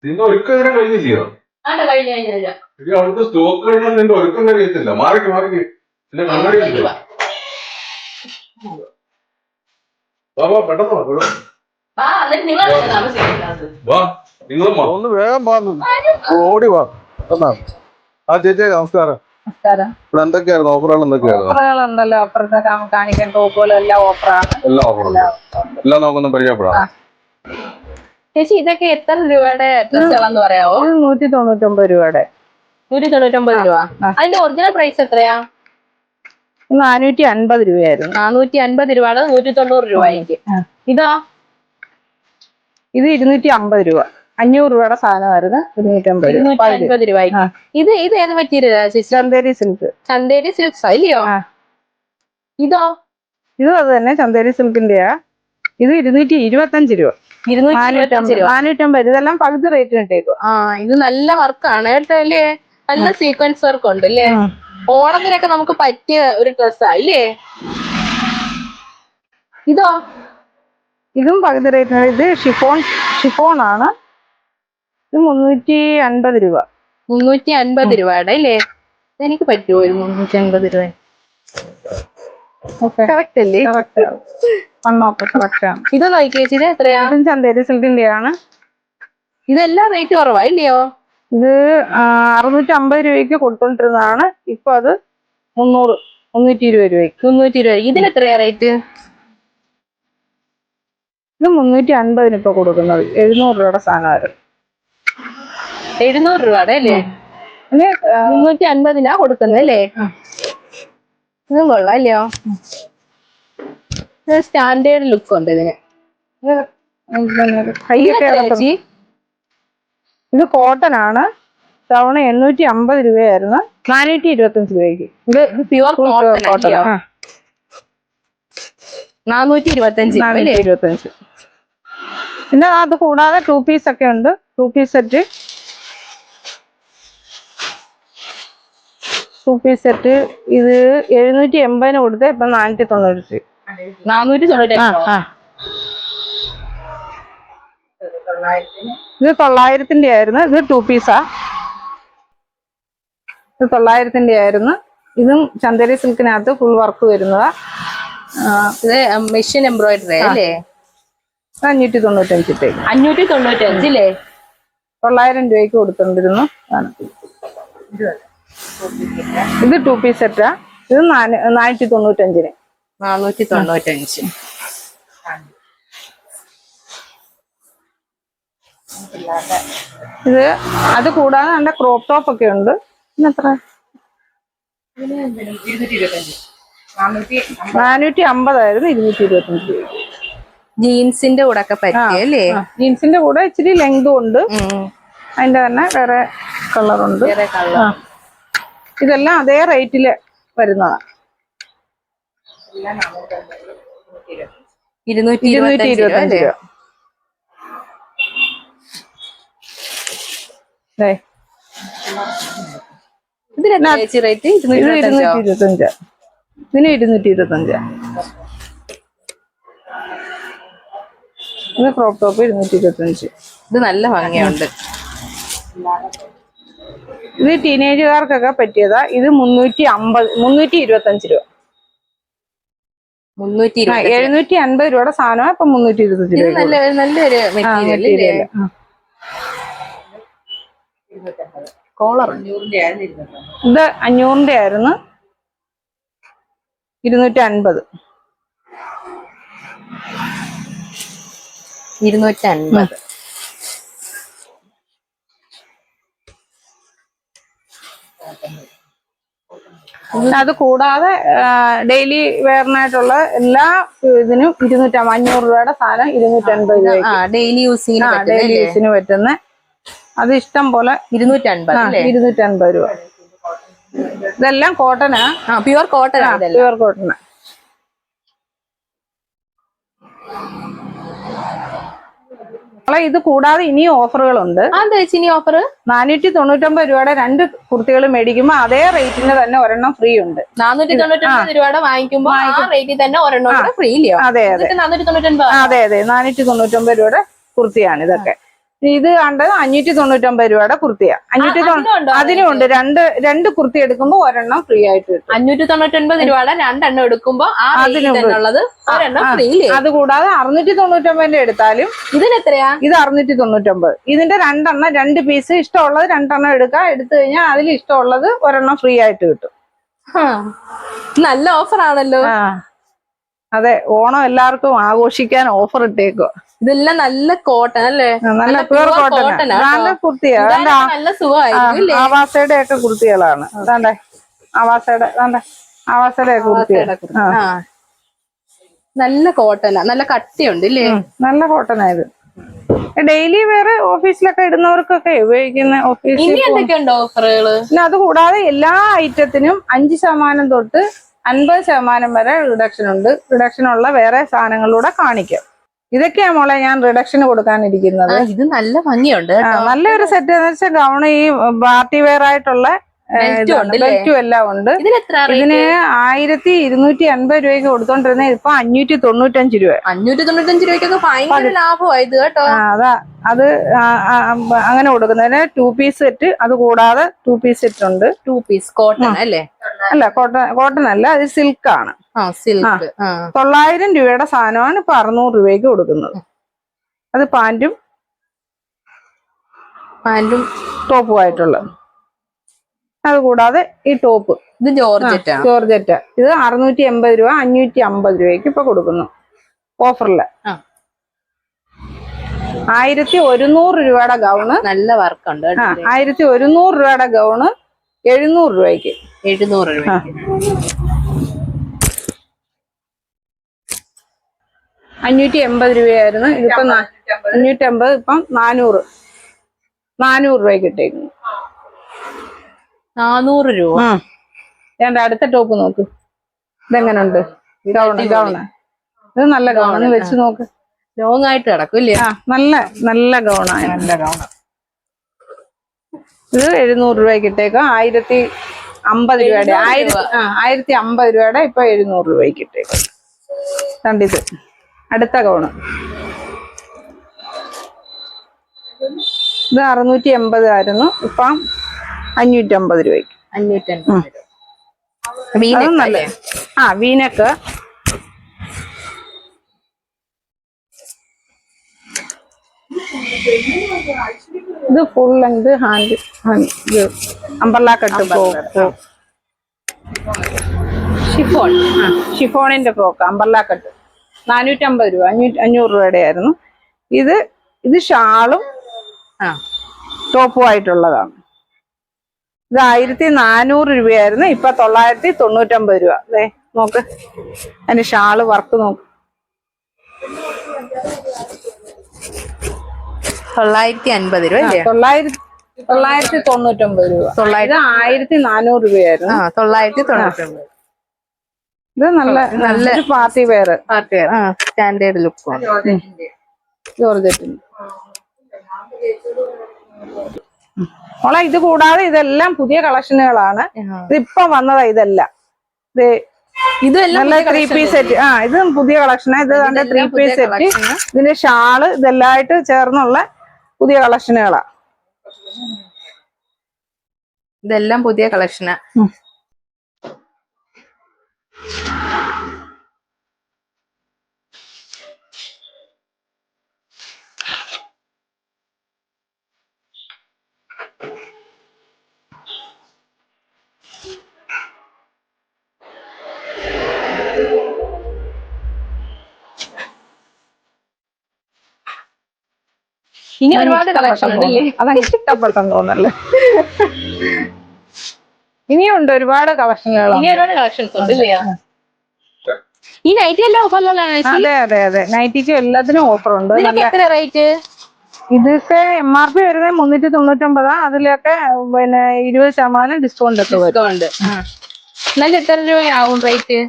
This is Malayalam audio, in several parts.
നിന്റെ ഒരുക്കം ഇതിനെ കഴിഞ്ഞില്ലയോ? അവിടുത്തെ സ്റ്റോക്ക് കഴിഞ്ഞാൽ നിന്റെ ഒരുക്കം കഴിയത്തില്ല. മാറിക്ക് പിന്നെ കണ്ണടിയില്ല. പെട്ടെന്ന് വാ, നിങ്ങളും വാ. ഒന്ന് വേഗം ഓടി വാ. ആ ചേച്ചി നമസ്കാരം. ഇവിടെ എന്തൊക്കെയായിരുന്നു ഓഫറുകൾ? ഓഫറുകളുണ്ടല്ലോ. അപ്പുറത്തെ കാണിക്കാൻ ടോപ്പുകളും എല്ലാം ഓഫറാണ്. എല്ലാ ഓഫറുണ്ട്. എല്ലാം നമുക്കൊന്ന് പരിചയപ്പെടാം. ചേച്ചി ഇതൊക്കെ എത്ര രൂപയുടെ ഡ്രസ്സുകളെന്ന് പറയാവോ? 199 രൂപയുടെ. 199 രൂപ. അതിന്റെ ഒറിജിനൽ പ്രൈസ് എത്രയാ? 450 രൂപയായിരുന്നു. 450 രൂപയുടെ 190 രൂപയ്ക്ക്. ഇതോ? ഇത് 250 രൂപ. 500 രൂപയുടെ സാധനമായിരുന്നു. 250 രൂപയ്ക്ക്. ഇത് ഏത് മെറ്റീരിയലാ? ചന്തേരി സിൽക്ക്. ചന്തേരി സിൽക്സ് അല്ലയോ? ഇതോ? ഇതും അത് തന്നെ, ചന്തേരി സിൽക്കിന്റെയാ. ഇത് 225 രൂപ. 450. ഇതെല്ലാം പകുതി റേറ്റ് കിട്ടേക്കും. ഇത് നല്ല വർക്കാണ് കേട്ടോ അല്ലേ? നല്ല സീക്വൻസ് വർക്ക് ഉണ്ട് അല്ലേ? ഓണത്തിനൊക്കെ നമുക്ക് പറ്റിയ ഒരു ഡ്രസ്സാ അല്ലേ? ഇതോ? ഇതും പകുതി റേറ്റ്. ഇത് ഷിഫോൺ ആണ്. ഇത് 350 രൂപ. 350 രൂപയുടെ അല്ലേ? എനിക്ക് പറ്റുമോ ഒരു 350 രൂപ? കറക്റ്റ് അല്ലേ? ഇത് നോക്കിയേച്ചി, ഇത് എത്രയാ? ചന്തേരി സിൽക്കിന്റെ ആണ്. ഇതെല്ലാം റേറ്റ് കുറവാ ഇല്ലയോ? ഇത് 650 രൂപയ്ക്ക് കൊടുത്തോണ്ടിരുന്നതാണ്. ഇപ്പൊ അത് 320 രൂപയ്ക്ക്. 320 രൂപ. ഇതിന് എത്രയാ റേറ്റ്? ഇത് 350 ഇപ്പൊ കൊടുക്കുന്നത്. 700 രൂപയുടെ സാധനമായിരുന്നു. 700 രൂപയുടെ അല്ലേ? 350 കൊടുക്കുന്നത് അല്ലേ? ഇതും കൊള്ളാം അല്ലയോ? സ്റ്റാൻഡേർഡ് ലുക്ക് ഉണ്ട് ഇതിന്. ഇത് കോട്ടൺ ആണ്. തവണ 850 രൂപയായിരുന്നു. 425 രൂപയ്ക്ക്. ഇത് പ്യുവർ കോട്ടൺ. 425. പിന്നെ അത് കൂടാതെ 2 പീസ് ഒക്കെ ഉണ്ട്. 2 പീസ് സെറ്റ്. 2 പീസ് സെറ്റ് ഇത് 780 കൊടുത്ത് ഇപ്പൊ 490. 490. ഇത് 900 ആയിരുന്നു. ഇത് 2 പീസാ. ഇത് 900 ആയിരുന്നു. ഇതും ചന്തേരി സിൽക്കിനകത്ത് ഫുൾ വർക്ക് വരുന്നതാ. ഇത് മെഷീൻ എംബ്രോയിഡറി അല്ലേ? 595. 595 അല്ലേ? 900 രൂപയ്ക്ക് കൊടുത്തോണ്ടിരുന്നു. ഇത് 2 പീസ് സെറ്റാ. ഇത് 495. 495. ഇത് അത് കൂടാതെ നല്ല ക്രോപ്പ് ടോപ്പ് ഒക്കെ ഉണ്ട്. എത്ര? 450 ആയിരുന്നു. 225. ജീൻസിന്റെ കൂടെ ഒക്കെ പറ്റിയല്ലേ? ജീൻസിന്റെ കൂടെ ഇച്ചിരി ലെങ്തും ഉണ്ട്. അതിന്റെ തന്നെ വേറെ കളറുണ്ട്. ഇതെല്ലാം അതേ റേറ്റില് വരുന്നതാണ്. 225 രൂപ. ഇതിന് 225. ഇതിന് 225. ഇത് ക്രോപ്പ് ടോപ്പ് 225. ഇത് നല്ല ഭംഗിയുണ്ട്. ഇത് ടീനേജുകാർക്കൊക്കെ പറ്റിയതാ. ഇത് 325 രൂപ. 750 രൂപയുടെ സാധനം ഇപ്പൊ 325 രൂപ. നല്ലൊരു മെറ്റീരിയൽ. കോളർ ഇത് 500 ആയിരുന്നു. 250. 250. അത് കൂടാതെ ഡെയിലി വെയറിനായിട്ടുള്ള എല്ലാ ഇതിനും 500 രൂപയുടെ സാധനം 250 രൂപ. ഡെയിലി യൂസിന് പറ്റുന്ന അത് ഇഷ്ടം പോലെ 250 രൂപ. ഇതെല്ലാം കോട്ടനാ. Pure cotton. Pure cotton. ഇത് കൂടാതെ ഇനിയും ഓഫറുകളുണ്ട്. ഇനി ഓഫർ 499 രൂപയുടെ 2 കുർത്തികൾ മേടിക്കുമ്പോ അതേ റേറ്റിന് തന്നെ ഒരെണ്ണം ഫ്രീ ഉണ്ട്. 499 രൂപയുടെ വാങ്ങിക്കുമ്പോ ആ റേറ്റിൽ തന്നെ ഒരെണ്ണം ഫ്രീ ഇല്ലയോ? അതെ അതെ. 499 രൂപയുടെ കുർത്തിയാണ് ഇതൊക്കെ. ഇത് കണ്ടത് 599 രൂപയുടെ കുർത്തിയാ. അതിനുണ്ട് രണ്ട് കുർത്തി എടുക്കുമ്പോ ഒരെണ്ണം ഫ്രീ ആയിട്ട് കിട്ടും. 599 രൂപയുടെ 2 എണ്ണം എടുക്കുമ്പോ ഒരെണ്ണം ഫ്രീ. അത് കൂടാതെ 699 എടുത്താലും ഇതിനെത്രയാ? ഇത് 699. ഇതിന്റെ 2 എണ്ണം 2 പീസ് ഇഷ്ടമുള്ളത് 2 എണ്ണം എടുക്കാം. എടുത്തു കഴിഞ്ഞാൽ അതിൽ ഇഷ്ടമുള്ളത് ഒരെണ്ണം ഫ്രീ ആയിട്ട് കിട്ടും. നല്ല ഓഫർ ആണല്ലോ. അതെ, ഓണം എല്ലാവർക്കും ആഘോഷിക്കാൻ ഓഫർ ഇട്ടേക്കോ. ഇതെല്ലാം നല്ല കോട്ടൺ അല്ലേ? നല്ല പ്യൂർ കോട്ടൺ. നല്ല കുർത്തിയാ. നല്ല സുഖമായിരിക്കും. ആവാസയുടെ ഒക്കെ കുർത്തികളാണ്. അതാണ്ടേ ആവാസയുടെ ഒക്കെ കുർത്തിയാണ്. നല്ല കോട്ടനാ, നല്ല കട്ടിയുണ്ട് ഇല്ലേ? നല്ല കോട്ടനായത്. ഡെയിലി വേറെ ഓഫീസിലൊക്കെ ഇടുന്നവർക്കൊക്കെ ഉപയോഗിക്കുന്ന ഓഫീസിൽ. എന്തൊക്കെയുണ്ട് ഓഫറുകള്? പിന്നെ അത് കൂടാതെ എല്ലാ ഐറ്റത്തിനും 5% തൊട്ട് 50% വരെ റിഡക്ഷൻ ഉണ്ട്. റിഡക്ഷൻ ഉള്ള വേറെ സാധനങ്ങളിലൂടെ കാണിക്കാം. ഇതൊക്കെയാ മോളെ ഞാൻ റിഡക്ഷന് കൊടുക്കാനിരിക്കുന്നത്. ഇത് നല്ല ഭംഗിയുണ്ട്. നല്ലൊരു സെറ്റ് എന്ന് വെച്ചാൽ ഗൗൺ, ഈ പാർട്ടി വെയർ ആയിട്ടുള്ള ബെൽറ്റും എല്ലാം ഉണ്ട്. ഇതിന് 1250 രൂപയ്ക്ക് കൊടുത്തോണ്ടിരുന്നത് ഇപ്പൊ 595 രൂപ. 595 രൂപയ്ക്കൊക്കെ ഭയങ്കര ലാഭമായത് കേട്ടോ. അതാ അത് അങ്ങനെ കൊടുക്കുന്നതിന് 2 പീസ് സെറ്റ്. അത് കൂടാതെ 2 പീസ് സെറ്റ് ഉണ്ട്. 2 പീസ് കോട്ടൺ അല്ലേ? അല്ല, കോട്ടൺ അല്ല, അത് സിൽക്കാണ്. സിൽക്ക്. 900 രൂപയുടെ സാധനമാണ് ഇപ്പൊ 600 രൂപയ്ക്ക് കൊടുക്കുന്നത്. അത് പാന്റും ടോപ്പുമായിട്ടുള്ളത്. അത് കൂടാതെ ഈ ടോപ്പ്, ഇത് ജോർജറ്റ. ഇത് 680 രൂപ 550 രൂപയ്ക്ക് ഇപ്പൊ കൊടുക്കുന്നു ഓഫറില്. 1100 രൂപയുടെ ഗൗണ്, നല്ല വർക്കുണ്ട്. 1100 രൂപയുടെ ഗൗണ് 700 രൂപയ്ക്ക്. 700 രൂപ. 580 രൂപയായിരുന്നു. ഇതിപ്പോ 550, ഇപ്പം 400 രൂപയ്ക്ക് ഇട്ടേക്കുന്നു. 400 രൂപ. ഞാൻ അടുത്ത ടോപ്പ് നോക്ക്, ഇതെങ്ങനുണ്ട്? ഗൗണ് ഇത് നല്ല ഗൗണ് വെച്ച് നോക്ക്. ലോങ് ആയിട്ട് കിടക്കും ഇല്ലേ? നല്ല ഗൗണാണ്. ഇത് 700 രൂപയ്ക്ക് ഇട്ടേക്കാം. 1050 രൂപയുടെ 1050 രൂപയുടെ ഇപ്പൊ 700 രൂപയ്ക്ക് ഇട്ടേക്കാം. കണ്ടിത് അടുത്ത ഗൗണ്. ഇത് 680 ആയിരുന്നു, ഇപ്പം 550 രൂപയ്ക്ക്. 550. വീനക്ക്. ഇത് full length hand umbrella cut frock. ഷിഫോണിന്റെ ഫ്രോക്ക് അമ്പർല കട്ട് 450 രൂപ. 500 രൂപയുടെ ആയിരുന്നു. ഇത് ഷാളും ടോപ്പുമായിട്ടുള്ളതാണ്. ഇത് 1400 രൂപയായിരുന്നു, ഇപ്പൊ 999 രൂപ. അതെ നോക്ക്, അതിന്റെ ഷാള് വർക്ക് നോക്ക്. 950 രൂപ. 999 രൂപ. ഇത് 1400 രൂപയായിരുന്നു. 999. ഇത് നല്ലൊരു പാർട്ടി വെയർ. Standard look. ജോർജറ്റിന്. മോളെ ഇത് കൂടാതെ ഇതെല്ലാം പുതിയ കളക്ഷനുകളാണ്. ഇതിപ്പം വന്നതാ ഇതെല്ലാം. നല്ല 3 പീസ് സെറ്റ്. ഇതും പുതിയ കളക്ഷനാ. ഇത് 3 പീസ് സെറ്റ്. ഇതിന്റെ ഷാള് ഇതെല്ലാമായിട്ട് ചേർന്നുള്ള പുതിയ കളക്ഷനുകളാ. ഇതെല്ലാം പുതിയ കളക്ഷനാ. ഇനി ഒരുപാട് കളക്ഷൻ ഉണ്ടല്ലേ? അതങ്ങനെ ഇഷ്ടപ്പെട്ടെന്ന് തോന്നല്ലേ? ഇനിയുണ്ട് ഒരുപാട് കളക്ഷനുകൾ. കളക്ഷൻസ് ഉണ്ട്. ഈ നൈറ്റി എല്ലാം ഓഫറിലാണ്. അതെ നൈറ്റിക്ക് എല്ലാത്തിനും ഓഫർ ഉണ്ട്. എത്ര റേറ്റ്? ഇതൊക്കെ MRP വരുന്നത് 399. അതിലൊക്കെ പിന്നെ 20% ഡിസ്കൗണ്ട് ഒക്കെ വരും. നല്ല എത്ര രൂപയാവും റേറ്റ്?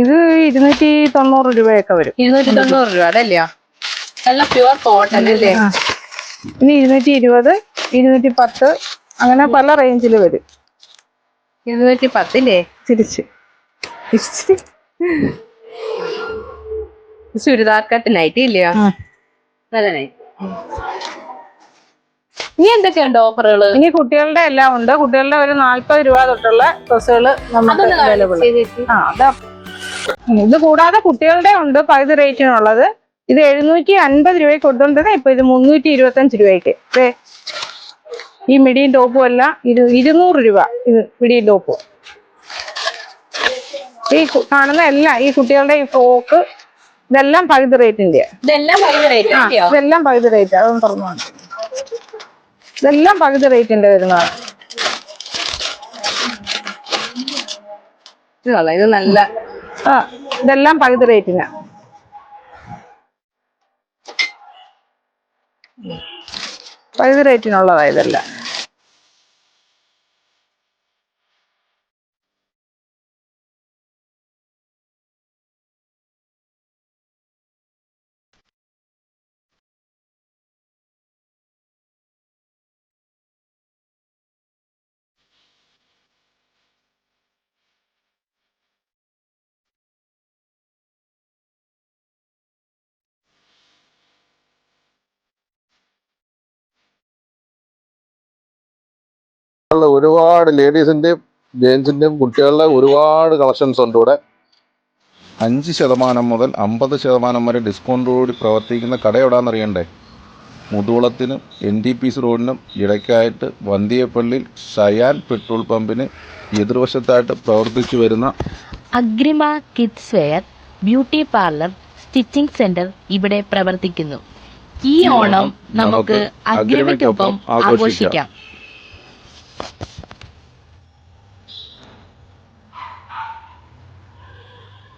ഇത് 290 രൂപയൊക്കെ വരും. 290 രൂപ അതല്ലയോ? നല്ല പ്യുവർ കോട്ടൺ അല്ലേ? ഇനി 220, 210 അങ്ങനെ പല റേഞ്ചിൽ വരും. 210 അല്ലേ? തിരിച്ച് ചുരിദാർ കട്ട് നൈറ്റി ഇല്ലയോ? നല്ല നൈറ്റി. ഇനി എന്തൊക്കെയുണ്ട് ഓഫറുകള്? ഇനി കുട്ടികളുടെ എല്ലാം ഉണ്ട്. കുട്ടികളുടെ ഒരു 40 രൂപ തൊട്ടുള്ള ഡ്രസ്സുകൾ നമുക്ക് അവൈലബിൾ. ഇത് കൂടാതെ കുട്ടികളുടെ ഉണ്ട് പകുതി റേറ്റിനുള്ളത്. ഇത് 750 രൂപയ്ക്ക് കൊടുത്തോണ്ടത്. ഇപ്പൊ ഇത് 325 രൂപയ്ക്ക്. ഈ മിഡിയും ടോപ്പും എല്ലാം 200 രൂപ. ഇത് മിഡിയും ടോപ്പും ഈ കാണുന്ന എല്ലാം ഈ കുട്ടികളുടെ ഈ ഫ്രോക്ക് ഇതെല്ലാം പകുതി റേറ്റിന്റെ. ഇതെല്ലാം പകുതി റേറ്റ്. ഇതെല്ലാം പകുതി റേറ്റ്. അതൊന്നും തുറന്നു. ഇതെല്ലാം പകുതി റേറ്റിന്റെ വരുന്നതാണ്. ഇത് നല്ല ഇതെല്ലാം പകുതി റേറ്റിനാ. പകുതി റേറ്റിനുള്ളതാ ഇതെല്ലാം. ഒരുപാട് ലേഡീസിന്റെയും ജെന്റ്സിന്റെയും കുട്ടികളുടെ ഒരുപാട് കളക്ഷൻസ് ഉണ്ട് ഇവിടെ. 5% മുതൽ 50% വരെ ഡിസ്കൗണ്ടോടുകൂടി പ്രവർത്തിക്കുന്ന കട എവിടെയാണെന്നറിയണ്ടേ? മുതുകുളത്തിനും NTPC റോഡിനും ഇടയ്ക്കായിട്ട് വന്തിയപ്പള്ളിയിൽ ഷയാൻ പെട്രോൾ പമ്പിന് എതിർവശത്തായിട്ട് പ്രവർത്തിച്ചു വരുന്ന Agrima kids wear, beauty parlour, stitching centre ഇവിടെ പ്രവർത്തിക്കുന്നു. ഈ ഓണം നമുക്ക് അഗ്രിമയ്ക്കൊപ്പം ആഘോഷിക്കാം.